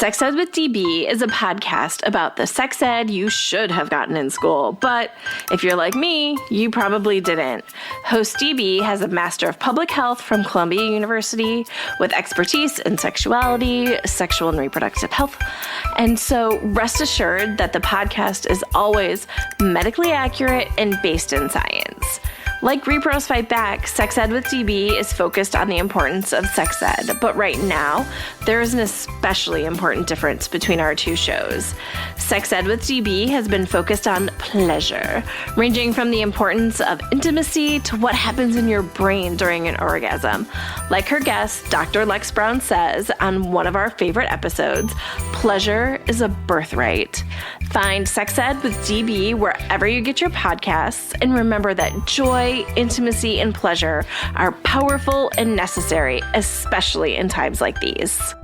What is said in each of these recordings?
Sex Ed with DB is a podcast about the sex ed you should have gotten in school, but if you're like me, you probably didn't. Host DB has a Master of Public Health from Columbia University with expertise in sexuality, sexual and reproductive health, and so rest assured that the podcast is always medically accurate and based in science. Like rePROs Fight Back, Sex Ed with DB is focused on the importance of sex ed, but right now, there is an especially important difference between our two shows. Sex Ed with DB has been focused on pleasure, ranging from the importance of intimacy to what happens in your brain during an orgasm. Like her guest, Dr. Lex Brown says on one of our favorite episodes, pleasure is a birthright. Find Sex Ed with DB wherever you get your podcasts, and remember that joy, intimacy, and pleasure are powerful and necessary, especially in times like these.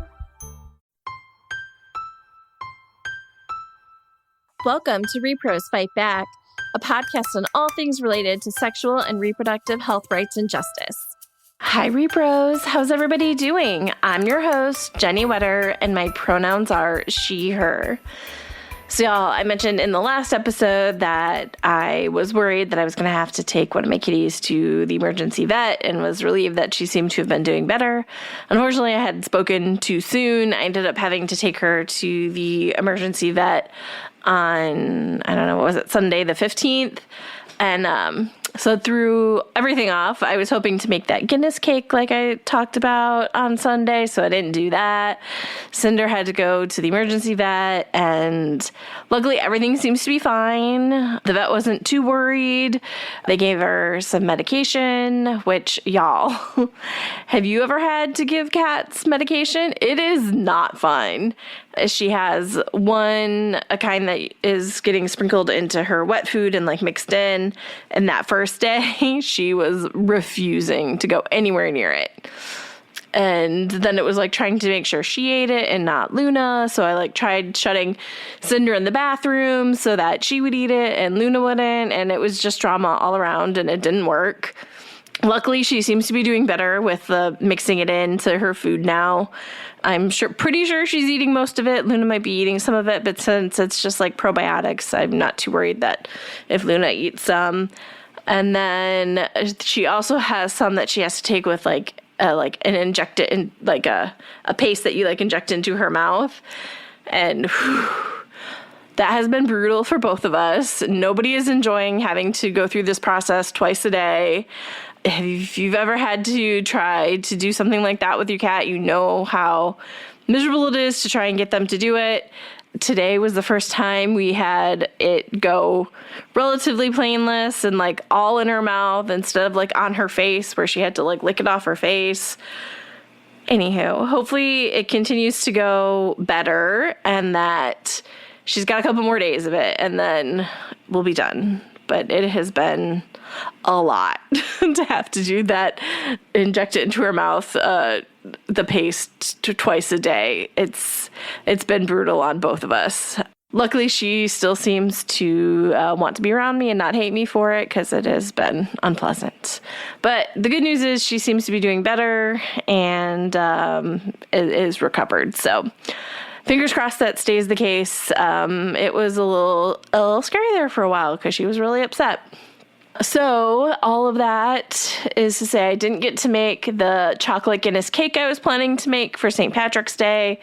Welcome to rePROs Fight Back, a podcast on all things related to sexual and reproductive health rights and justice. Hi, rePROs. How's everybody doing? I'm your host, Jenny Wetter, and my pronouns are she, her. So y'all, I mentioned in the last episode that I was worried that I was going to have to take one of my kitties to the emergency vet and was relieved that she seemed to have been doing better. Unfortunately, I had spoken too soon. I ended up having to take her to the emergency vet on, Sunday the 15th. And so threw everything off. I was hoping to make that Guinness cake like I talked about on Sunday, so I didn't do that. Cinder had to go to the emergency vet, and luckily everything seems to be fine. The vet wasn't too worried. They gave her some medication, which, y'all, have you ever had to give cats medication? It is not fun. She has a kind that is getting sprinkled into her wet food and like mixed in. And that first day, she was refusing to go anywhere near it. And then it was like trying to make sure she ate it and not Luna. So I like tried shutting Cinder in the bathroom so that she would eat it and Luna wouldn't. And it was just drama all around and it didn't work. Luckily, she seems to be doing better with mixing it into her food now. I'm pretty sure she's eating most of it. Luna might be eating some of it, but since it's just like probiotics, I'm not too worried that if Luna eats some. And then she also has some that she has to take with and inject it in like a paste that you like inject into her mouth. And that has been brutal for both of us. Nobody is enjoying having to go through this process twice a day. If you've ever had to try to do something like that with your cat, you know how miserable it is to try and get them to do it. Today was the first time we had it go relatively painless and like all in her mouth instead of like on her face where she had to like lick it off her face. Anywho, hopefully it continues to go better and that she's got a couple more days of it and then we'll be done. But it has been a lot to have to do that, inject it into her mouth, the paste twice a day. It's been brutal on both of us. Luckily, she still seems to want to be around me and not hate me for it because it has been unpleasant. But the good news is she seems to be doing better and is recovered. So fingers crossed that stays the case. It was a little scary there for a while because she was really upset. So all of that is to say I didn't get to make the chocolate Guinness cake I was planning to make for St. Patrick's Day.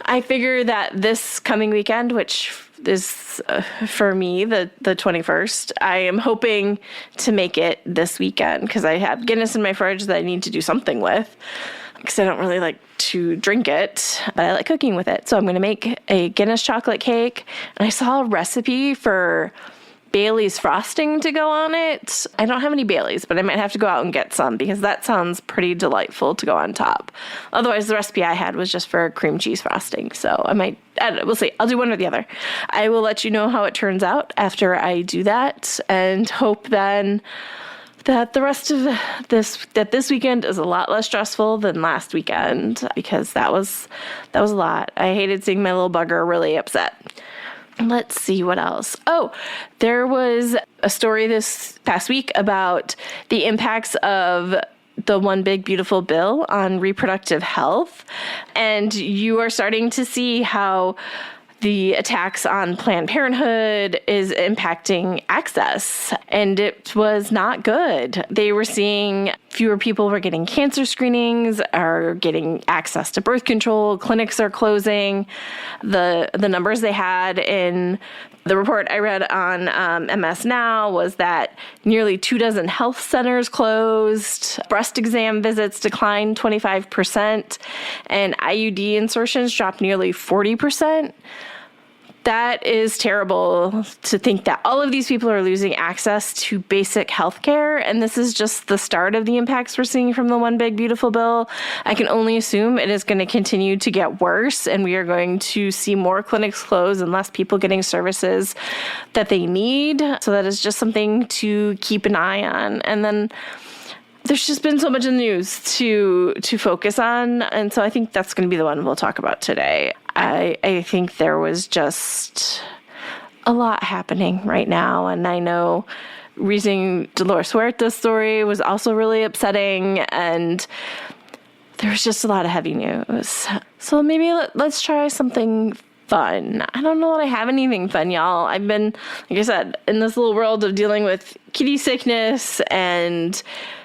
I figure that this coming weekend, which is for me the 21st, I am hoping to make it this weekend because I have Guinness in my fridge that I need to do something with. Because I don't really like to drink it, but I like cooking with it. So I'm going to make a Guinness chocolate cake. And I saw a recipe for Bailey's frosting to go on it. I don't have any Baileys, but I might have to go out and get some because that sounds pretty delightful to go on top. Otherwise, the recipe I had was just for cream cheese frosting. So I might, we'll see. I'll do one or the other. I will let you know how it turns out after I do that and hope then that the rest of this weekend is a lot less stressful than last weekend because that was a lot. I hated seeing my little bugger really upset. Let's see what else. Oh, there was a story this past week about the impacts of the One Big Beautiful Bill on reproductive health. And you are starting to see how the attacks on Planned Parenthood is impacting access, and it was not good. They were seeing fewer people were getting cancer screenings, are getting access to birth control, clinics are closing. The numbers they had in the report I read on MS Now was that nearly 24 health centers closed, breast exam visits declined 25%, and IUD insertions dropped nearly 40%. That is terrible to think that all of these people are losing access to basic health care, and this is just the start of the impacts we're seeing from the One Big Beautiful Bill. I can only assume it is going to continue to get worse, and we are going to see more clinics close and less people getting services that they need. So that is just something to keep an eye on. And then there's just been so much in the news to focus on, and so I think that's going to be the one we'll talk about today. I think there was just a lot happening right now, and I know reading Dolores Huerta's story was also really upsetting, and there was just a lot of heavy news. So maybe let's try something fun. I don't know that I have anything fun, y'all. I've been, like I said, in this little world of dealing with kitty sickness and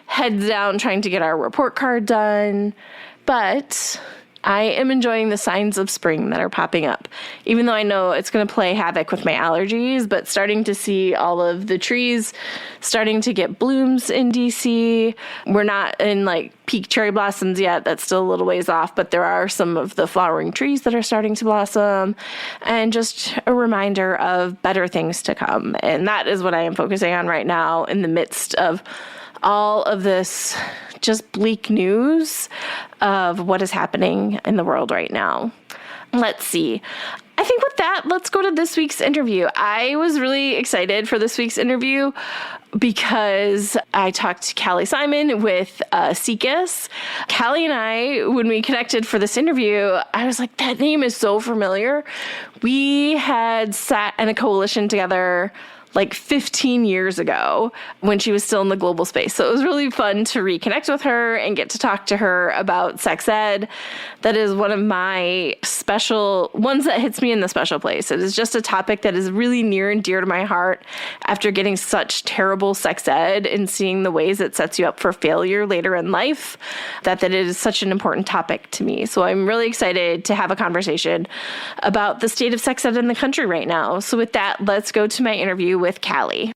heads down trying to get our report card done, but I am enjoying the signs of spring that are popping up, even though I know it's going to play havoc with my allergies, but starting to see all of the trees starting to get blooms in DC. We're not in like peak cherry blossoms yet. That's still a little ways off, but there are some of the flowering trees that are starting to blossom, and just a reminder of better things to come. And that is what I am focusing on right now in the midst of all of this just bleak news of what is happening in the world right now. Let's see. I think with that, let's go to this week's interview. I was really excited for this week's interview because I talked to Callie Simon with SIECUS. Callie and I, when we connected for this interview, I was like, that name is so familiar. We had sat in a coalition together like 15 years ago when she was still in the global space. So it was really fun to reconnect with her and get to talk to her about sex ed. That is one of my special ones that hits me in the special place. It is just a topic that is really near and dear to my heart after getting such terrible sex ed and seeing the ways it sets you up for failure later in life, that it is such an important topic to me. So I'm really excited to have a conversation about the state of sex ed in the country right now. So with that, let's go to my interview with Callie.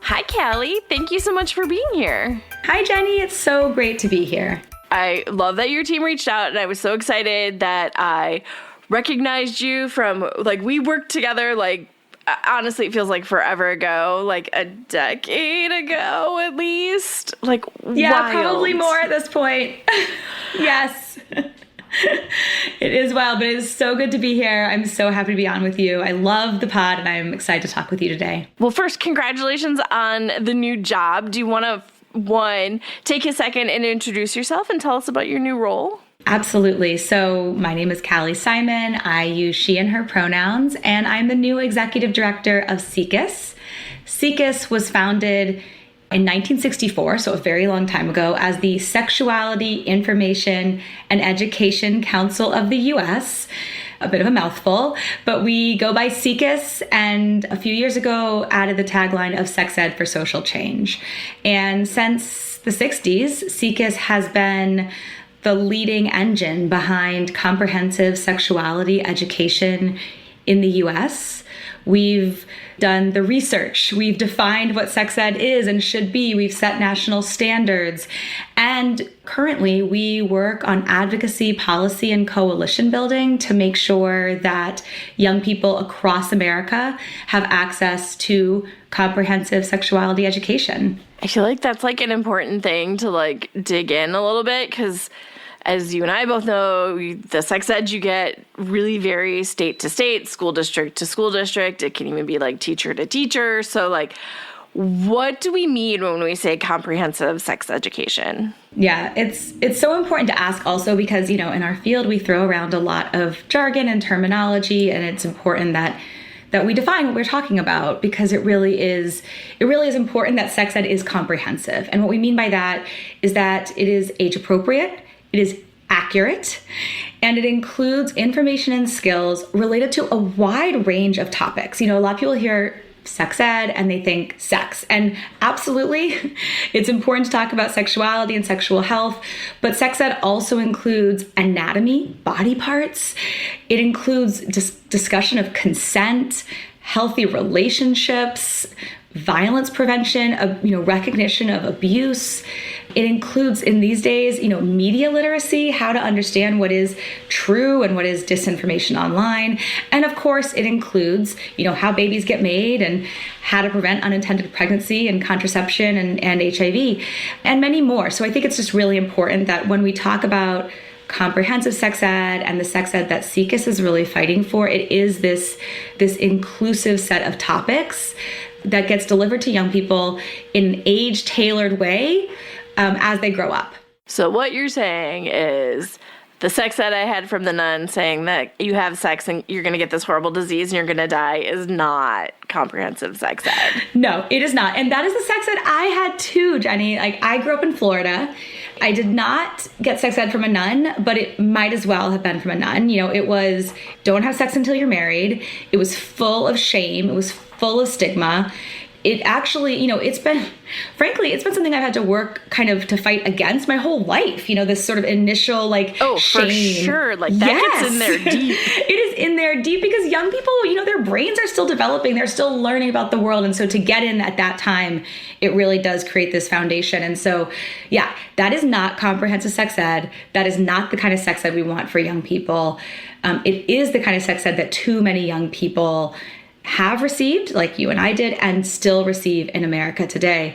Hi, Callie. Thank you so much for being here. Hi, Jenny. It's so great to be here. I love that your team reached out, and I was so excited that I recognized you from, like, we worked together, like, honestly, it feels like forever ago, like a decade ago at least. Like, yeah, wild. Probably more at this point. Yes. It is wild, but it is so good to be here. I'm so happy to be on with you. I love the pod, and I'm excited to talk with you today. Well, first, congratulations on the new job. Do you want to, take a second and introduce yourself and tell us about your new role? Absolutely. So my name is Callie Simon. I use she and her pronouns, and I'm the new executive director of SIECUS. SIECUS was founded in 1964, so a very long time ago, as the Sexuality, Information, and Education Council of the U.S., a bit of a mouthful, but we go by SIECUS, and a few years ago added the tagline of Sex Ed for Social Change. And since the 60s, SIECUS has been the leading engine behind comprehensive sexuality education in the U.S. We've done the research. We've defined what sex ed is and should be. We've set national standards. And currently, we work on advocacy, policy, and coalition building to make sure that young people across America have access to comprehensive sexuality education. I feel like that's like an important thing to like dig in a little bit, because as you and I both know, the sex ed you get really varies state to state, school district to school district. It can even be like teacher to teacher. So like, what do we mean when we say comprehensive sex education? Yeah, it's so important to ask also because, you know, in our field, we throw around a lot of jargon and terminology, and it's important that that we define what we're talking about, because it really is important that sex ed is comprehensive. And what we mean by that is that it is age appropriate, it is accurate, and it includes information and skills related to a wide range of topics. A lot of people hear sex ed and they think sex, and absolutely it's important to talk about sexuality and sexual health, but sex ed also includes anatomy, body parts. It includes discussion of consent, healthy relationships, violence prevention, recognition of abuse. It includes, in these days, media literacy, how to understand what is true and what is disinformation online. And of course, it includes, how babies get made and how to prevent unintended pregnancy and contraception and HIV and many more. So I think it's just really important that when we talk about comprehensive sex ed and the sex ed that SIECUS is really fighting for, it is this inclusive set of topics that gets delivered to young people in an age-tailored way as they grow up. So what you're saying is the sex ed I had from the nun saying that you have sex and you're going to get this horrible disease and you're going to die is not comprehensive sex ed. No, it is not. And that is the sex ed I had too, Jenny. I grew up in Florida. I did not get sex ed from a nun, but it might as well have been from a nun. It was, don't have sex until you're married. It was full of shame. It was full of stigma. It actually, it's been something I've had to work kind of to fight against my whole life. This sort of initial shame. For sure. That gets in there deep. It is in there deep because young people, their brains are still developing. They're still learning about the world. And so to get in at that time, it really does create this foundation. And so, yeah, that is not comprehensive sex ed. That is not the kind of sex ed we want for young people. It is the kind of sex ed that too many young people have received, like you and I did, and still receive in America today.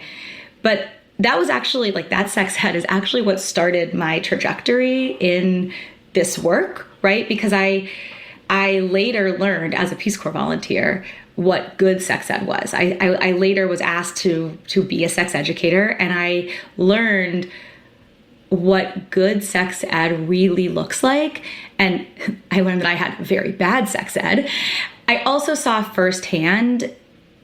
But that was actually, that sex ed is actually what started my trajectory in this work, right? Because I later learned as a Peace Corps volunteer what good sex ed was. I later was asked to be a sex educator, and I learned what good sex ed really looks like. And I learned that I had very bad sex ed. I also saw firsthand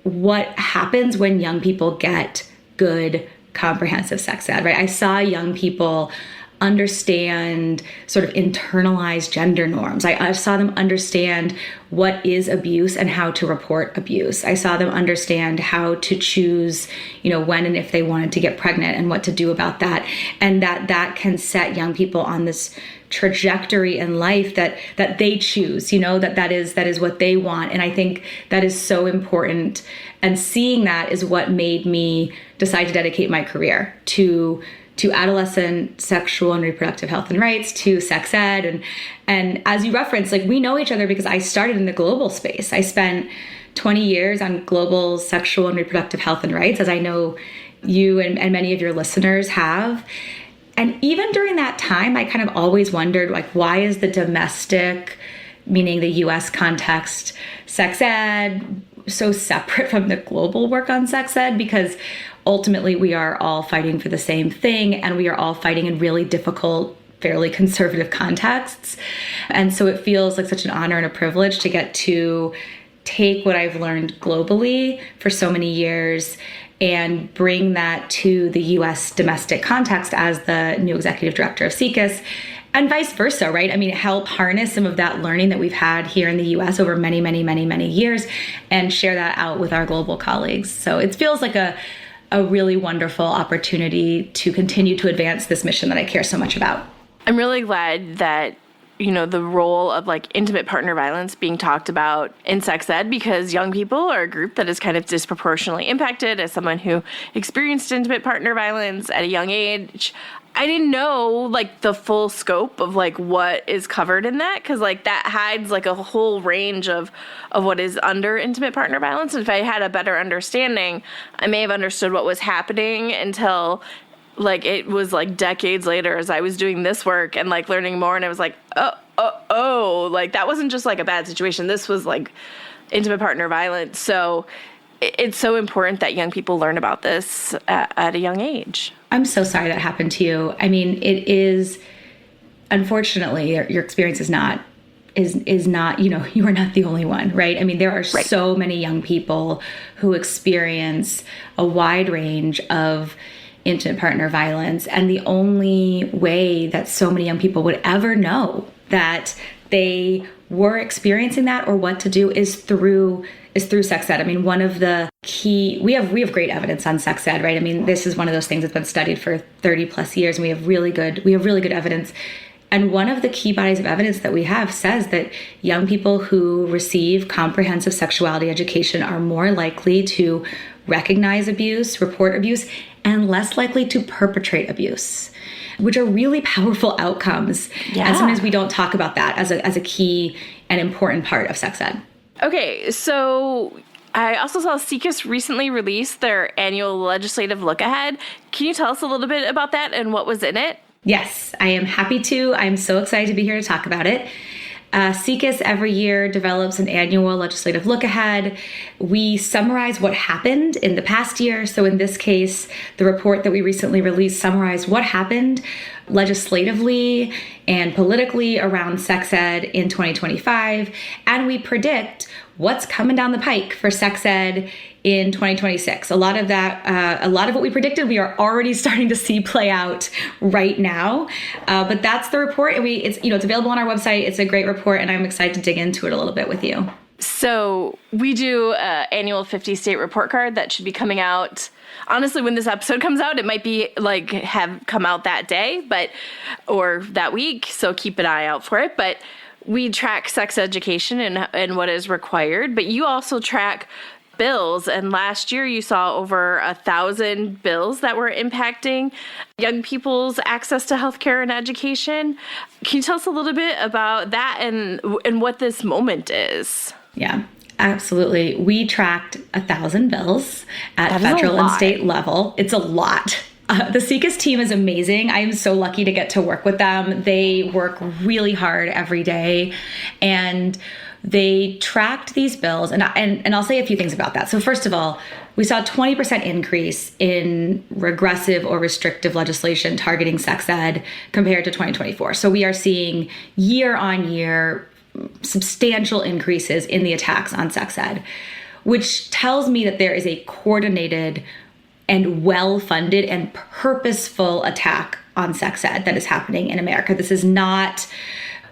what happens when young people get good comprehensive sex ed, right? I saw young people understand sort of internalized gender norms. I saw them understand what is abuse and how to report abuse. I saw them understand how to choose, when and if they wanted to get pregnant and what to do about that. And that can set young people on this trajectory in life that they choose, that is what they want. And I think that is so important. And seeing that is what made me decide to dedicate my career to adolescent sexual and reproductive health and rights, to sex ed. And as you referenced, we know each other because I started in the global space. I spent 20 years on global sexual and reproductive health and rights, as I know you and many of your listeners have. And even during that time, I kind of always wondered, why is the domestic, meaning the US context, sex ed so separate from the global work on sex ed? Because ultimately we are all fighting for the same thing, and we are all fighting in really difficult, fairly conservative contexts. And so it feels like such an honor and a privilege to get to take what I've learned globally for so many years and bring that to the US domestic context as the new executive director of SIECUS, and vice versa, right? Help harness some of that learning that we've had here in the US over many, many, many, many years and share that out with our global colleagues. So it feels like a really wonderful opportunity to continue to advance this mission that I care so much about. I'm really glad that the role of intimate partner violence being talked about in sex ed, because young people are a group that is kind of disproportionately impacted. As someone who experienced intimate partner violence at a young age, I didn't know the full scope of what is covered in that, because that hides a whole range of what is under intimate partner violence. And if I had a better understanding, I may have understood what was happening until it was decades later as I was doing this work and learning more, and I was that wasn't just a bad situation. This was intimate partner violence. So it's so important that young people learn about this at a young age. I'm so sorry that happened to you. It is, unfortunately, your experience is not is not, you are not the only one, right? I mean, there are Right. so many young people who experience a wide range of intimate partner violence. And the only way that so many young people would ever know that they were experiencing that or what to do is through sex ed. I mean, one of the key, we have great evidence on sex ed, right? I mean, this is one of those things that's been studied for 30 plus years, and we have really good evidence. And one of the key bodies of evidence that we have says that young people who receive comprehensive sexuality education are more likely to recognize abuse, report abuse, and less likely to perpetrate abuse, which are really powerful outcomes. Yeah. And sometimes we don't talk about that as a key and important part of sex ed. Okay, so I also saw SIECUS recently released their annual legislative look ahead. Can you tell us a little bit about that and what was in it? Yes, I am happy to. I'm so excited to be here to talk about it. SIECUS every year develops an annual legislative look ahead. We summarize what happened in the past year. So in this case, the report that we recently released summarized what happened legislatively and politically around sex ed in 2025. And we predict what's coming down the pike for sex ed in 2026. A lot of what we predicted, we are already starting to see play out right now. But that's the report, and it's available on our website. It's a great report, and I'm excited to dig into it a little bit with you. So we do an annual 50-state report card that should be coming out. Honestly, when this episode comes out, it might be have come out that day, or that week. So keep an eye out for it. But we track sex education and what is required. But you also track bills, and last year you saw over 1,000 bills that were impacting young people's access to healthcare and education. Can you tell us a little bit about that and what this moment is? Yeah, absolutely. We tracked 1,000 bills at federal and state level. It's a lot. The SIECUS team is amazing. I am so lucky to get to work with them. They work really hard every day, and they tracked these bills. And I'll say a few things about that. So first of all, we saw a 20% increase in regressive or restrictive legislation targeting sex ed compared to 2024. So we are seeing year on year substantial increases in the attacks on sex ed, which tells me that there is a coordinated and well-funded and purposeful attack on sex ed that is happening in America. This is not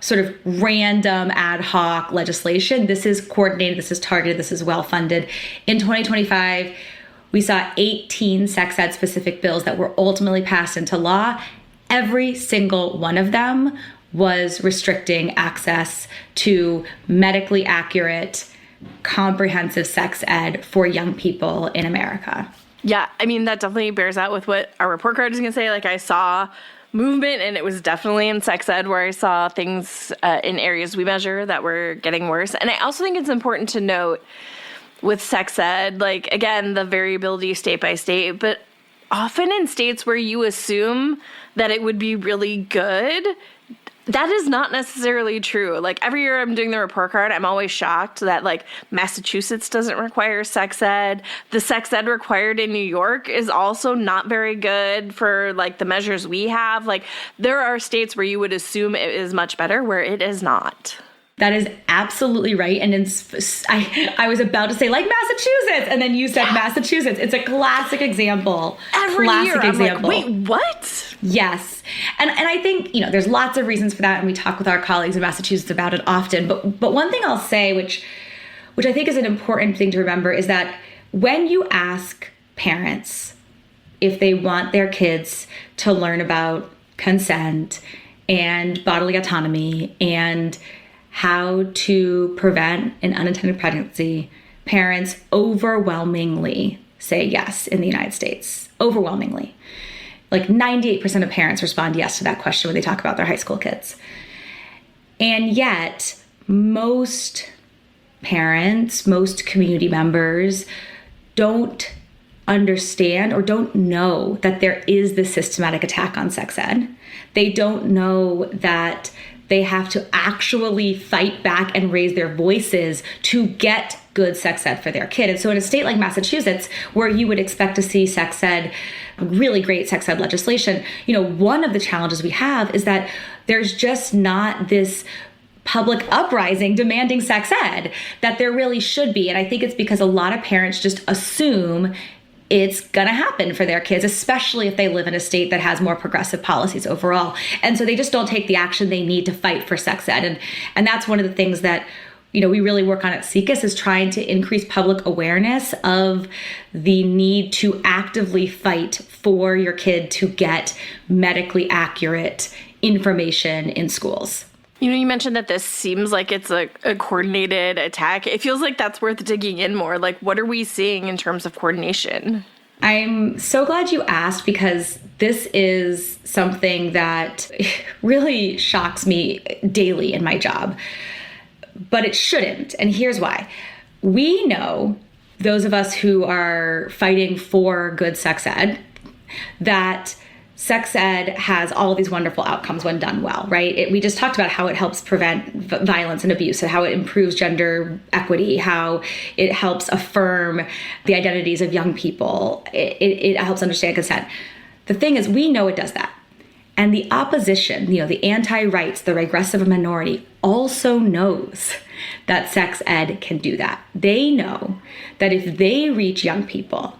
sort of random ad hoc legislation. This is coordinated, this is targeted, this is well-funded. In 2025, we saw 18 sex ed specific bills that were ultimately passed into law. Every single one of them was restricting access to medically accurate, comprehensive sex ed for young people in America. Yeah, I mean, that definitely bears out with what our report card is going to say. I saw movement, and it was definitely in sex ed where I saw things in areas we measure that were getting worse. And I also think it's important to note with sex ed, again, the variability state by state, but often in states where you assume that it would be really good, that is not necessarily true. Every year I'm doing the report card, I'm always shocked that Massachusetts doesn't require sex ed. The sex ed required in New York is also not very good for the measures we have. There are states where you would assume it is much better where it is not. That is absolutely right. And I was about to say Massachusetts, and then you said Massachusetts. It's a classic example. Every year I'm wait, what? Yes. And I think, there's lots of reasons for that, and we talk with our colleagues in Massachusetts about it often. But one thing I'll say, which I think is an important thing to remember, is that when you ask parents if they want their kids to learn about consent and bodily autonomy and how to prevent an unintended pregnancy, parents overwhelmingly say yes in the United States. Overwhelmingly. 98% of parents respond yes to that question when they talk about their high school kids. And yet, most parents, most community members don't understand or don't know that there is this systematic attack on sex ed. They don't know that they have to actually fight back and raise their voices to get good sex ed for their kid. And so in a state like Massachusetts, where you would expect to see sex ed, really great sex ed legislation, one of the challenges we have is that there's just not this public uprising demanding sex ed that there really should be. And I think it's because a lot of parents just assume it's going to happen for their kids, especially if they live in a state that has more progressive policies overall. And so they just don't take the action they need to fight for sex ed. And that's one of the things that we really work on at SIECUS, is trying to increase public awareness of the need to actively fight for your kid to get medically accurate information in schools. You mentioned that this seems like it's a coordinated attack. It feels like that's worth digging in more. Like, what are we seeing in terms of coordination? I'm so glad you asked, because this is something that really shocks me daily in my job. But it shouldn't. And here's why. We know, those of us who are fighting for good sex ed, that sex ed has all of these wonderful outcomes when done well, right? We just talked about how it helps prevent violence and abuse, and how it improves gender equity, how it helps affirm the identities of young people. It helps understand consent. The thing is, we know it does that. And the opposition, the anti-rights, the regressive minority, also knows that sex ed can do that. They know that if they reach young people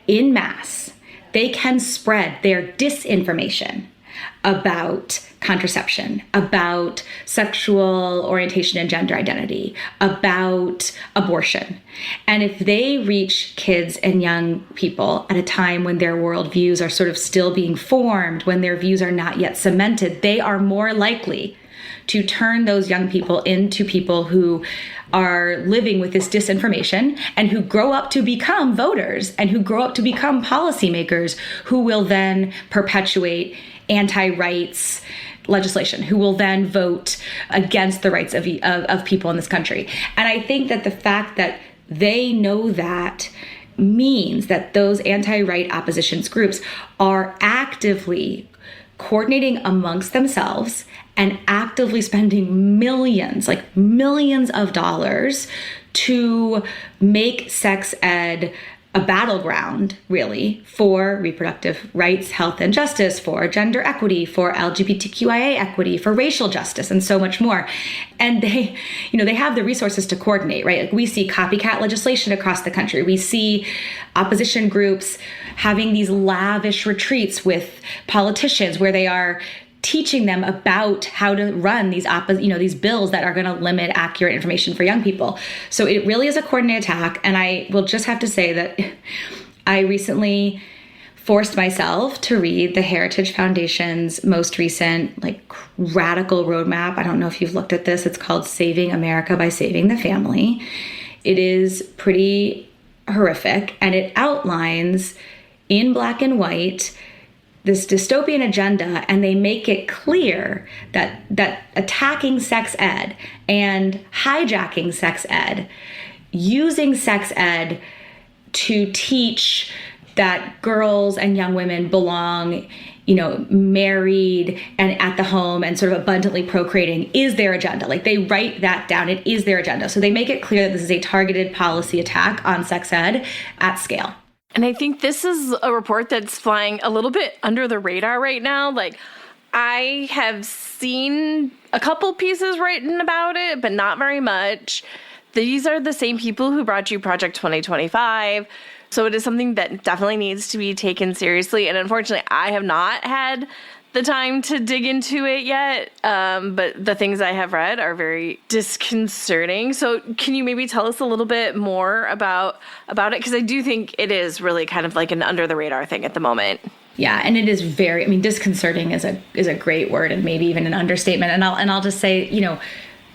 in mass, they can spread their disinformation about contraception, about sexual orientation and gender identity, about abortion. And if they reach kids and young people at a time when their worldviews are sort of still being formed, when their views are not yet cemented, they are more likely to turn those young people into people who are living with this disinformation, and who grow up to become voters, and who grow up to become policymakers, who will then perpetuate anti-rights legislation, who will then vote against the rights of people in this country. And I think that the fact that they know that means that those anti-right oppositions groups are actively coordinating amongst themselves and actively spending millions of dollars to make sex ed a battleground, really, for reproductive rights, health, and justice, for gender equity, for LGBTQIA equity, for racial justice, and so much more. And they have the resources to coordinate, right? Like, we see copycat legislation across the country. We see opposition groups having these lavish retreats with politicians where they are teaching them about how to run these bills that are going to limit accurate information for young people. So it really is a coordinated attack. And I will just have to say that I recently forced myself to read the Heritage Foundation's most recent radical roadmap. I don't know if you've looked at this. It's called Saving America by Saving the Family. It is pretty horrific, and it outlines in black and white this dystopian agenda, and they make it clear that attacking sex ed and hijacking sex ed, using sex ed to teach that girls and young women belong, married and at the home and sort of abundantly procreating, is their agenda. Like, they write that down. It is their agenda. So they make it clear that this is a targeted policy attack on sex ed at scale. And I think this is a report that's flying a little bit under the radar right now. I have seen a couple pieces written about it, but not very much. These are the same people who brought you Project 2025. So it is something that definitely needs to be taken seriously. And unfortunately, I have not had the time to dig into it yet. But the things I have read are very disconcerting. So can you maybe tell us a little bit more about it? Because I do think it is really kind of like an under the radar thing at the moment. Yeah, and it is disconcerting is a great word, and maybe even an understatement. And I'll just say,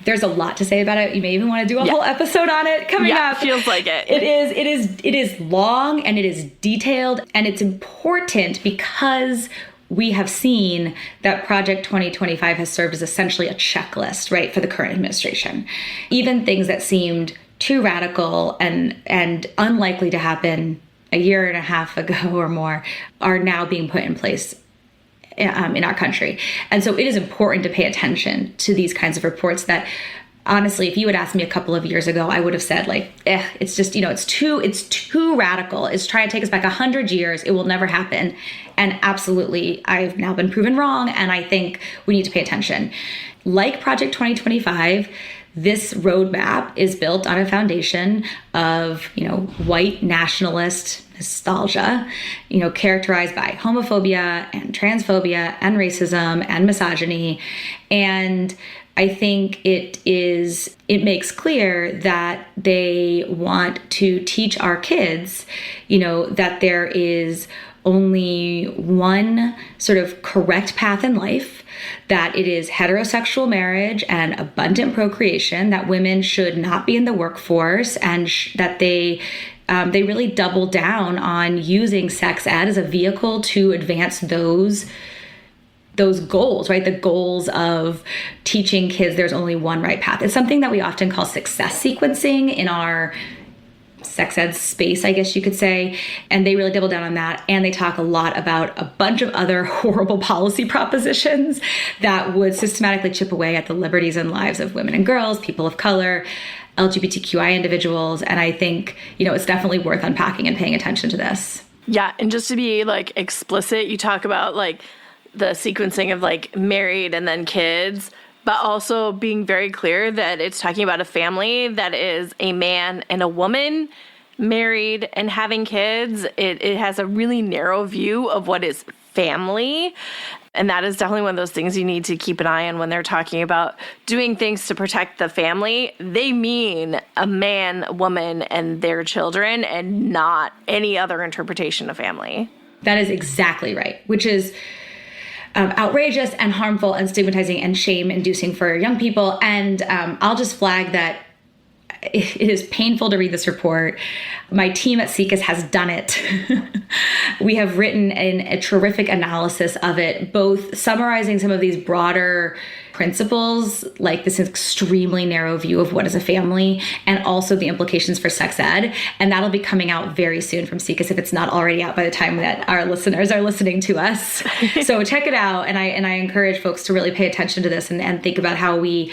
there's a lot to say about it. You may even want to do a whole episode on it coming up. Yeah, feels like it. It is long, and it is detailed, and it's important because we have seen that Project 2025 has served as essentially a checklist, right, for the current administration. Even things that seemed too radical and unlikely to happen a year and a half ago or more are now being put in place in our country. And so it is important to pay attention to these kinds of reports that honestly, if you had asked me a couple of years ago, I would have said like, it's just, it's too radical. It's trying to take us back 100 years. It will never happen. And absolutely, I've now been proven wrong. And I think we need to pay attention. Like Project 2025, this roadmap is built on a foundation of, white nationalist nostalgia, characterized by homophobia and transphobia and racism and misogyny. And I think it makes clear that they want to teach our kids, that there is only one sort of correct path in life, that it is heterosexual marriage and abundant procreation, that women should not be in the workforce, and that they really double down on using sex ed as a vehicle to advance those goals, right? The goals of teaching kids there's only one right path. It's something that we often call success sequencing in our sex ed space, I guess you could say. And they really double down on that. And they talk a lot about a bunch of other horrible policy propositions that would systematically chip away at the liberties and lives of women and girls, people of color, LGBTQI individuals. And I think, it's definitely worth unpacking and paying attention to this. Yeah. And just to be explicit, you talk about the sequencing of married and then kids, but also being very clear that it's talking about a family that is a man and a woman married and having kids. It has a really narrow view of what is family. And that is definitely one of those things you need to keep an eye on when they're talking about doing things to protect the family. They mean a man, woman, and their children, and not any other interpretation of family. That is exactly right, which is outrageous and harmful and stigmatizing and shame-inducing for young people. And I'll just flag that it is painful to read this report. My team at SIECUS has done it. We have written a terrific analysis of it, both summarizing some of these broader principles, like this extremely narrow view of what is a family, and also the implications for sex ed. And that'll be coming out very soon from SIECUS if it's not already out by the time that our listeners are listening to us. So check it out. And I encourage folks to really pay attention to this and think about how we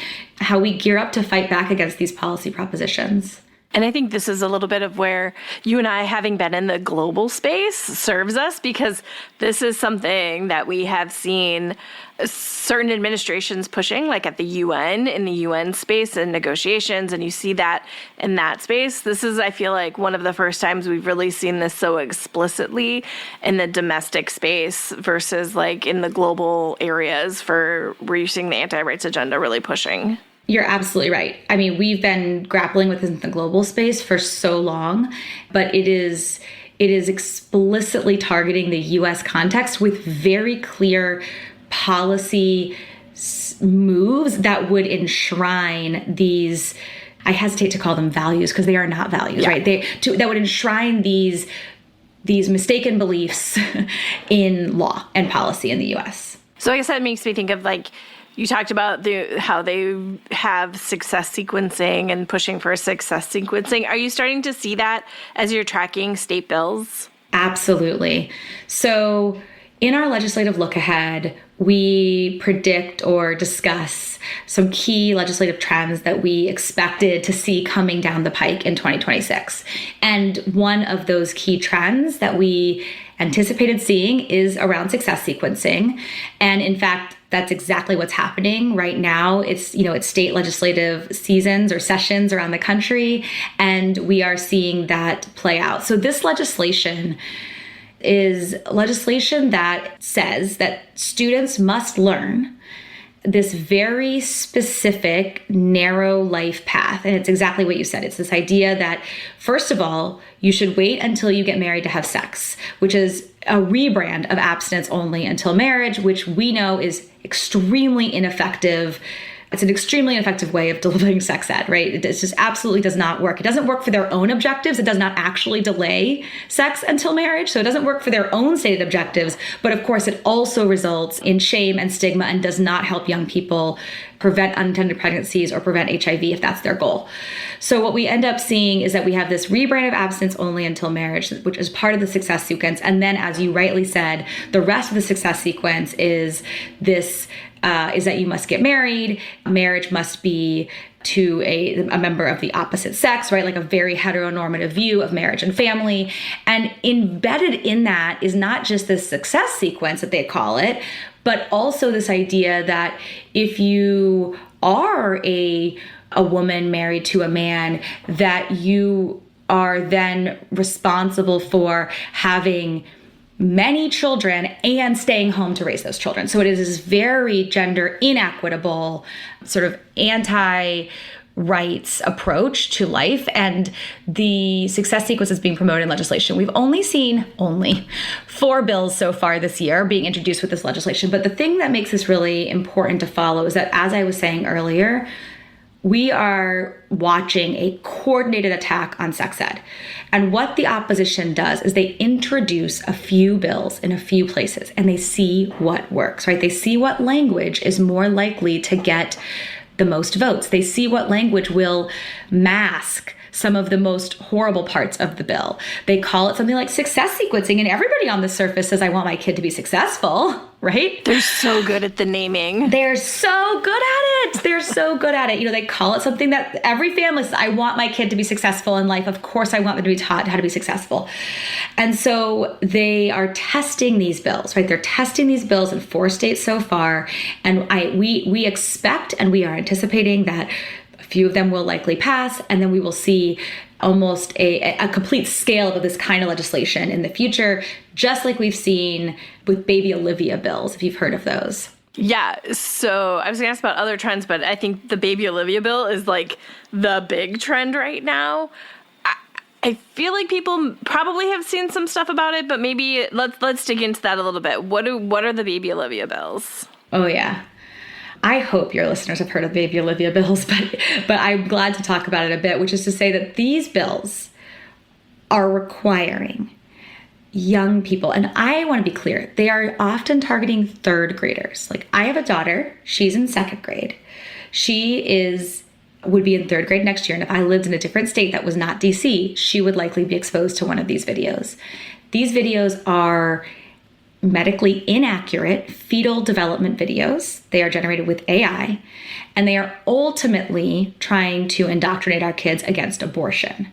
gear up to fight back against these policy propositions. And I think this is a little bit of where you and I, having been in the global space, serves us, because this is something that we have seen certain administrations pushing, like at the UN, in the UN space and negotiations, and you see that in that space. This is, I feel like, one of the first times we've really seen this so explicitly in the domestic space versus in the global areas where you're seeing the anti-rights agenda really pushing. You're absolutely right. I mean, we've been grappling with this in the global space for so long, but it is explicitly targeting the U.S. context with very clear policy moves that would enshrine these, I hesitate to call them values because they are not values, right? That would enshrine these mistaken beliefs in law and policy in the U.S. So I guess that makes me think of you talked about how they have success sequencing and pushing for success sequencing. Are you starting to see that as you're tracking state bills? Absolutely. So in our legislative look ahead, we predict or discuss some key legislative trends that we expected to see coming down the pike in 2026. And one of those key trends that we anticipated seeing is around success sequencing. And in fact, that's exactly what's happening right now. It's state legislative seasons or sessions around the country, and we are seeing that play out. So this legislation is legislation that says that students must learn this very specific, narrow life path. And it's exactly what you said. It's this idea that, first of all, you should wait until you get married to have sex, which is a rebrand of abstinence only until marriage, which we know is extremely ineffective. It's an extremely ineffective way of delivering sex ed, right? It just absolutely does not work. It doesn't work for their own objectives. It does not actually delay sex until marriage. So it doesn't work for their own stated objectives. But of course, it also results in shame and stigma and does not help young people prevent unintended pregnancies or prevent HIV if that's their goal. So what we end up seeing is that we have this rebrand of abstinence only until marriage, which is part of the success sequence. And then, as you rightly said, the rest of the success sequence is this, is that you must get married. Marriage must be to a member of the opposite sex, right? Like a very heteronormative view of marriage and family. And embedded in that is not just this success sequence that they call it, but also this idea that if you are a woman married to a man, that you are then responsible for having many children and staying home to raise those children. So it is this very gender inequitable, sort of anti-rights approach to life. And the success sequence is being promoted in legislation. We've only seen 4 bills so far this year being introduced with this legislation. But the thing that makes this really important to follow is that, as I was saying earlier, we are watching a coordinated attack on sex ed. And what the opposition does is they introduce a few bills in a few places and they see what works, right? They see what language is more likely to get the most votes. They see what language will mask some of the most horrible parts of the bill. They call it something like success sequencing, and everybody on the surface says, I want my kid to be successful, right? They're so good at the naming. They're so good at it. They're so good at it. You know, they call it something that every family says, I want my kid to be successful in life. Of course, I want them to be taught how to be successful. And so they are testing these bills, right? They're testing these bills in 4 states so far. And we expect and we are anticipating that a few of them will likely pass, and then we will see almost a complete scale of this kind of legislation in the future, just like we've seen with baby Olivia bills, if you've heard of those. Yeah, so I was going to ask about other trends, but I think the baby Olivia bill is like the big trend right now. I feel like people probably have seen some stuff about it, but maybe let's dig into that a little bit. What are the baby Olivia bills? Oh, yeah. I hope your listeners have heard of baby Olivia bills, but I'm glad to talk about it a bit, which is to say that these bills are requiring young people, and I want to be clear, they are often targeting 3rd graders. Like, I have a daughter, she's in 2nd grade. She would be in 3rd grade next year, and if I lived in a different state that was not DC, she would likely be exposed to one of these videos. These videos are medically inaccurate fetal development videos. They are generated with AI, and they are ultimately trying to indoctrinate our kids against abortion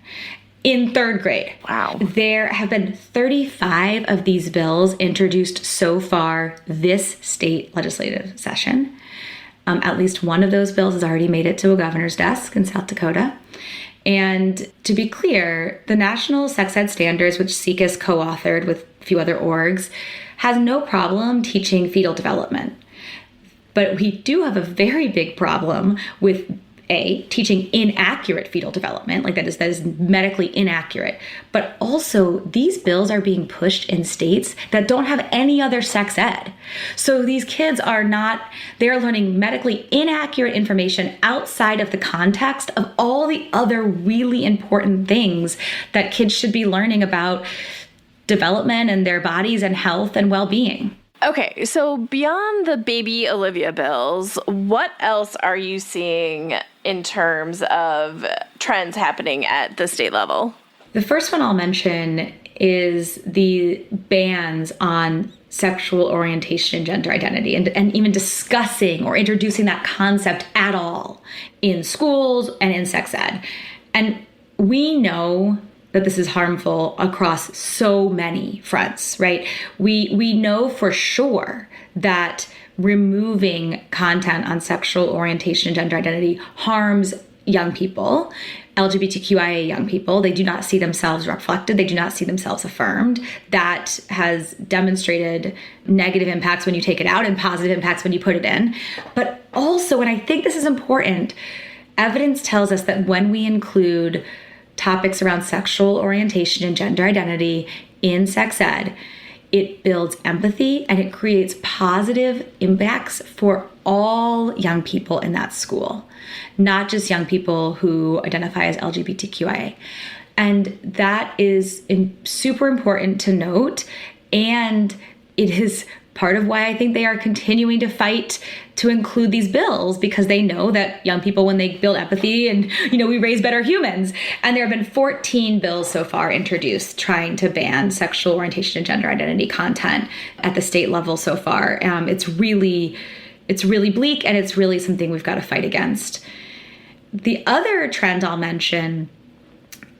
in 3rd grade. Wow. There have been 35 of these bills introduced so far this state legislative session. At least one of those bills has already made it to a governor's desk in South Dakota. And to be clear, the National Sex Ed Standards, which SIECUS co-authored with a few other orgs, has no problem teaching fetal development. But we do have a very big problem with teaching inaccurate fetal development, like that is medically inaccurate. But also, these bills are being pushed in states that don't have any other sex ed. So these kids they're learning medically inaccurate information outside of the context of all the other really important things that kids should be learning about development and their bodies and health and well-being. Okay, so beyond the baby Olivia bills, what else are you seeing in terms of trends happening at the state level? The first one I'll mention is the bans on sexual orientation and gender identity, and even discussing or introducing that concept at all in schools and in sex ed. And we know that this is harmful across so many fronts, right? We know for sure that removing content on sexual orientation and gender identity harms young people, LGBTQIA young people. They do not see themselves reflected. They do not see themselves affirmed. That has demonstrated negative impacts when you take it out and positive impacts when you put it in. But also, and I think this is important, evidence tells us that when we include topics around sexual orientation and gender identity in sex ed, it builds empathy and it creates positive impacts for all young people in that school, not just young people who identify as LGBTQIA. And that is super important to note. And it is part of why I think they are continuing to fight to include these bills, because they know that young people, when they build empathy and, we raise better humans. And there have been 14 bills so far introduced trying to ban sexual orientation and gender identity content at the state level so far. It's really bleak, and it's really something we've got to fight against. The other trend I'll mention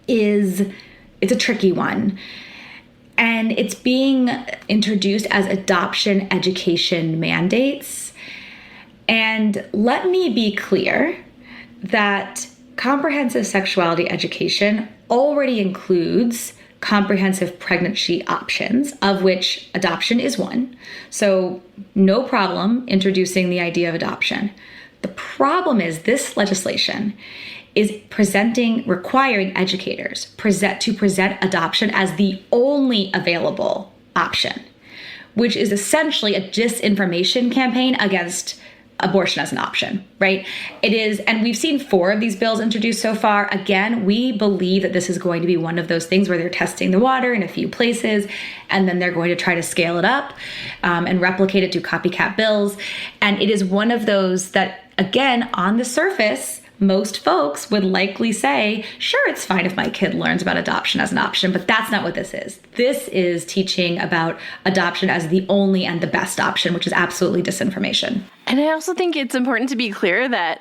is, it's a tricky one. And it's being introduced as adoption education mandates. And let me be clear that comprehensive sexuality education already includes comprehensive pregnancy options, of which adoption is one. So no problem introducing the idea of adoption. The problem is this legislation is requiring educators to present adoption as the only available option, which is essentially a disinformation campaign against abortion as an option, right? It is, and we've seen 4 of these bills introduced so far. Again, we believe that this is going to be one of those things where they're testing the water in a few places, and then they're going to try to scale it up and replicate it through copycat bills. And it is one of those that, again, on the surface, most folks would likely say, sure, it's fine if my kid learns about adoption as an option, but that's not what this is. This is teaching about adoption as the only and the best option, which is absolutely disinformation. And I also think it's important to be clear that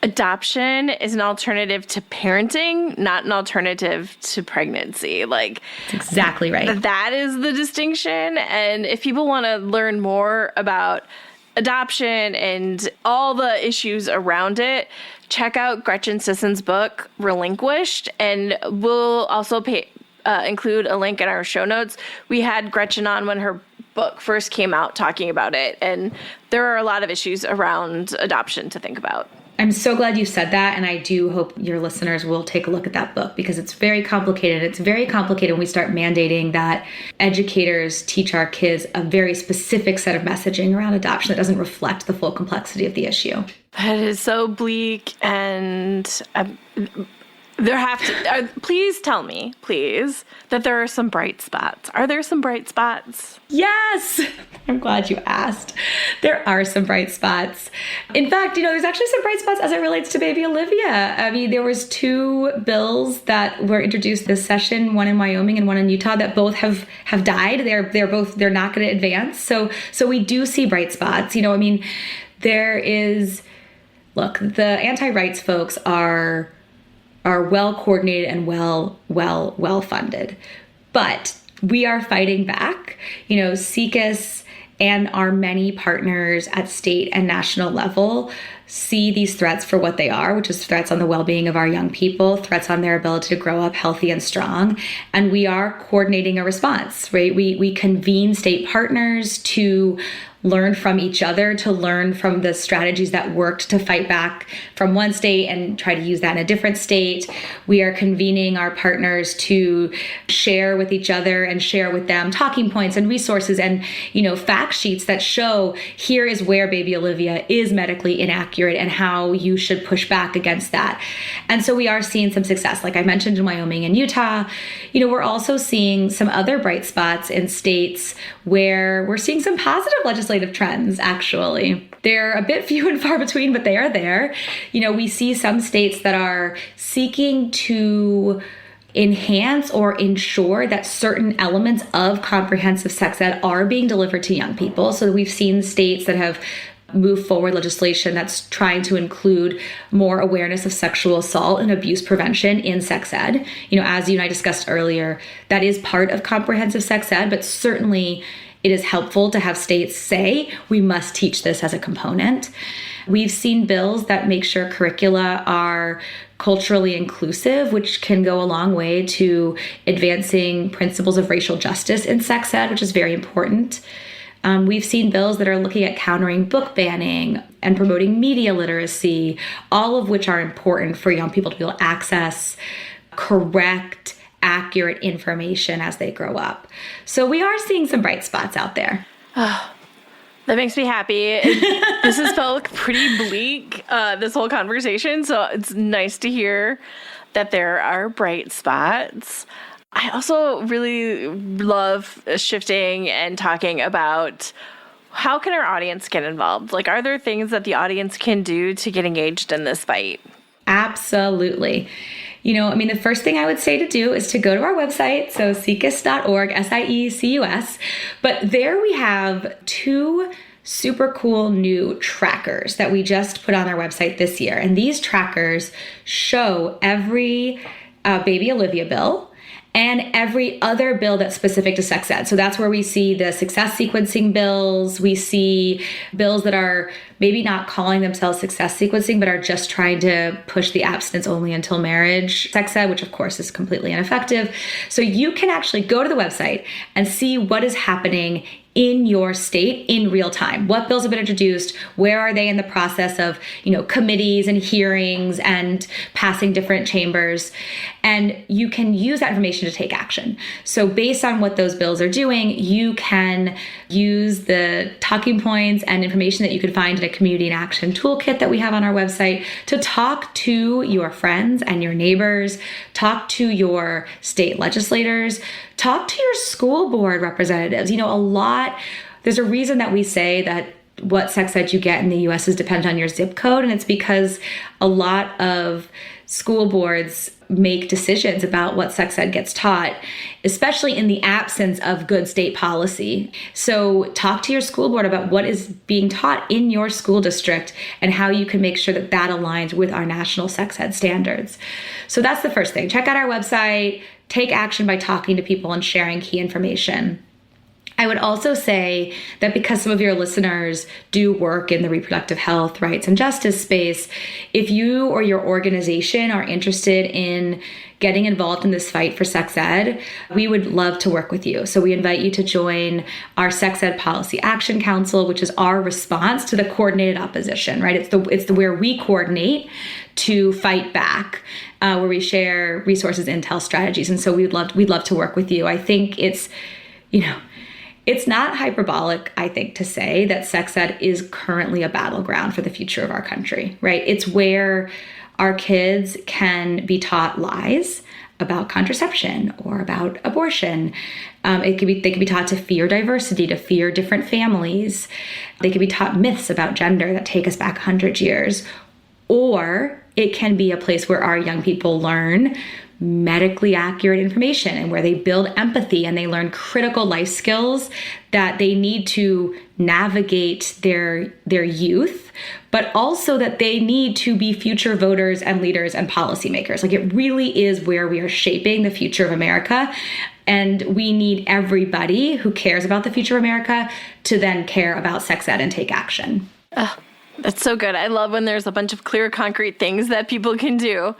adoption is an alternative to parenting, not an alternative to pregnancy. That's exactly right. That is the distinction. And if people want to learn more about adoption and all the issues around it, check out Gretchen Sisson's book, Relinquished, and we'll also include a link in our show notes. We had Gretchen on when her book first came out talking about it, and there are a lot of issues around adoption to think about. I'm so glad you said that, and I do hope your listeners will take a look at that book, because it's very complicated. It's very complicated when we start mandating that educators teach our kids a very specific set of messaging around adoption that doesn't reflect the full complexity of the issue. That is so bleak, and please tell me, please, that there are some bright spots. Are there some bright spots? Yes! I'm glad you asked. There are some bright spots. In fact, there's actually some bright spots as it relates to baby Olivia. I mean, there was 2 bills that were introduced this session, one in Wyoming and one in Utah, that both have died. They're not going to advance. So we do see bright spots. There is, look, the anti-rights folks are well coordinated and well funded, but we are fighting back. SIECUS and our many partners at state and national level see these threats for what they are, which is threats on the well-being of our young people, threats on their ability to grow up healthy and strong. And we are coordinating a response, right? We convene state partners to learn from each other, to learn from the strategies that worked to fight back from one state and try to use that in a different state. We are convening our partners to share with each other and share with them talking points and resources and, fact sheets that show here is where baby Olivia is medically inaccurate and how you should push back against that. And so we are seeing some success. Like I mentioned in Wyoming and Utah, we're also seeing some other bright spots in states where we're seeing some positive legislation trends, actually. They're a bit few and far between, but they are there. We see some states that are seeking to enhance or ensure that certain elements of comprehensive sex ed are being delivered to young people. So we've seen states that have moved forward legislation that's trying to include more awareness of sexual assault and abuse prevention in sex ed. As you and I discussed earlier, that is part of comprehensive sex ed, but certainly it is helpful to have states say, we must teach this as a component. We've seen bills that make sure curricula are culturally inclusive, which can go a long way to advancing principles of racial justice in sex ed, which is very important. We've seen bills that are looking at countering book banning and promoting media literacy, all of which are important for young people to be able to access correct, accurate information as they grow up. So we are seeing some bright spots out there. Oh, that makes me happy. This has felt pretty bleak, this whole conversation. So it's nice to hear that there are bright spots. I also really love shifting and talking about how can our audience get involved? Like, are there things that the audience can do to get engaged in this fight? Absolutely. The first thing I would say to do is to go to our website, so SIECUS.org, SIECUS. But there we have 2 super cool new trackers that we just put on our website this year. And these trackers show every baby Olivia bill and every other bill that's specific to sex ed. So that's where we see the success sequencing bills. We see bills that are maybe not calling themselves success sequencing, but are just trying to push the abstinence only until marriage sex ed, which of course is completely ineffective. So you can actually go to the website and see what is happening in your state in real time. What bills have been introduced? Where are they in the process of, committees and hearings and passing different chambers? And you can use that information to take action. So based on what those bills are doing, you can use the talking points and information that you can find in a community in action toolkit that we have on our website to talk to your friends and your neighbors, talk to your state legislators, talk to your school board representatives. There's a reason that we say that what sex ed you get in the US is dependent on your zip code. And it's because a lot of school boards make decisions about what sex ed gets taught, especially in the absence of good state policy. So talk to your school board about what is being taught in your school district and how you can make sure that that aligns with our national sex ed standards. So that's the first thing. Check out our website, take action by talking to people and sharing key information. I would also say that because some of your listeners do work in the reproductive health, rights, and justice space, if you or your organization are interested in getting involved in this fight for sex ed, we would love to work with you. So we invite you to join our Sex Ed Policy Action Council, which is our response to the coordinated opposition, right? It's where we coordinate to fight back, where we share resources, intel, strategies. And so we'd love to work with you. I think it's not hyperbolic, I think, to say that sex ed is currently a battleground for the future of our country, right? It's where our kids can be taught lies about contraception or about abortion. They could be taught to fear diversity, to fear different families. They could be taught myths about gender that take us back 100 years. Or it can be a place where our young people learn medically accurate information and where they build empathy and they learn critical life skills that they need to navigate their youth, but also that they need to be future voters and leaders and policymakers. Like, it really is where we are shaping the future of America. And we need everybody who cares about the future of America to then care about sex ed and take action. That's so good. I love when there's a bunch of clear, concrete things that people can do.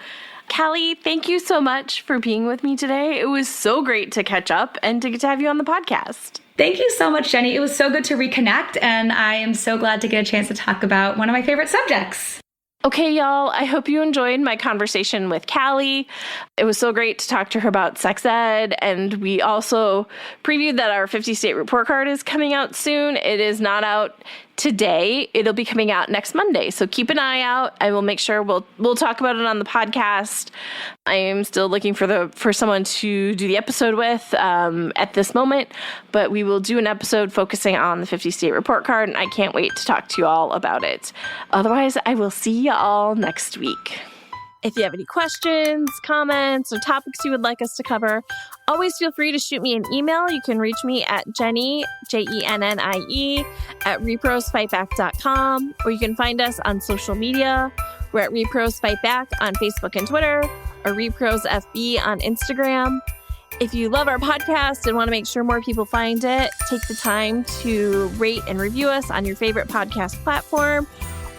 Callie, thank you so much for being with me today. It was so great to catch up and to get to have you on the podcast. Thank you so much, Jenny. It was so good to reconnect, and I am so glad to get a chance to talk about one of my favorite subjects. Okay, y'all, I hope you enjoyed my conversation with Callie. It was so great to talk to her about sex ed, and we also previewed that our 50-state report card is coming out soon. It is not out today. It'll be coming out next Monday, so keep an eye out. I will make sure we'll talk about it on the podcast. I am still looking for someone to do the episode with at this moment, but we will do an episode focusing on the 50-state report card, and I can't wait to talk to you all about it. Otherwise, I will see you all next week. If you have any questions, comments, or topics you would like us to cover, always feel free to shoot me an email. You can reach me at Jenny, Jennie, at reprosfightback.com, or you can find us on social media. We're at rePROs Fight Back on Facebook and Twitter, or rePROs FB on Instagram. If you love our podcast and want to make sure more people find it, take the time to rate and review us on your favorite podcast platform.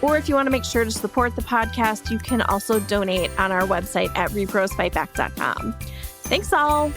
Or if you want to make sure to support the podcast, you can also donate on our website at reprosfightback.com. Thanks all.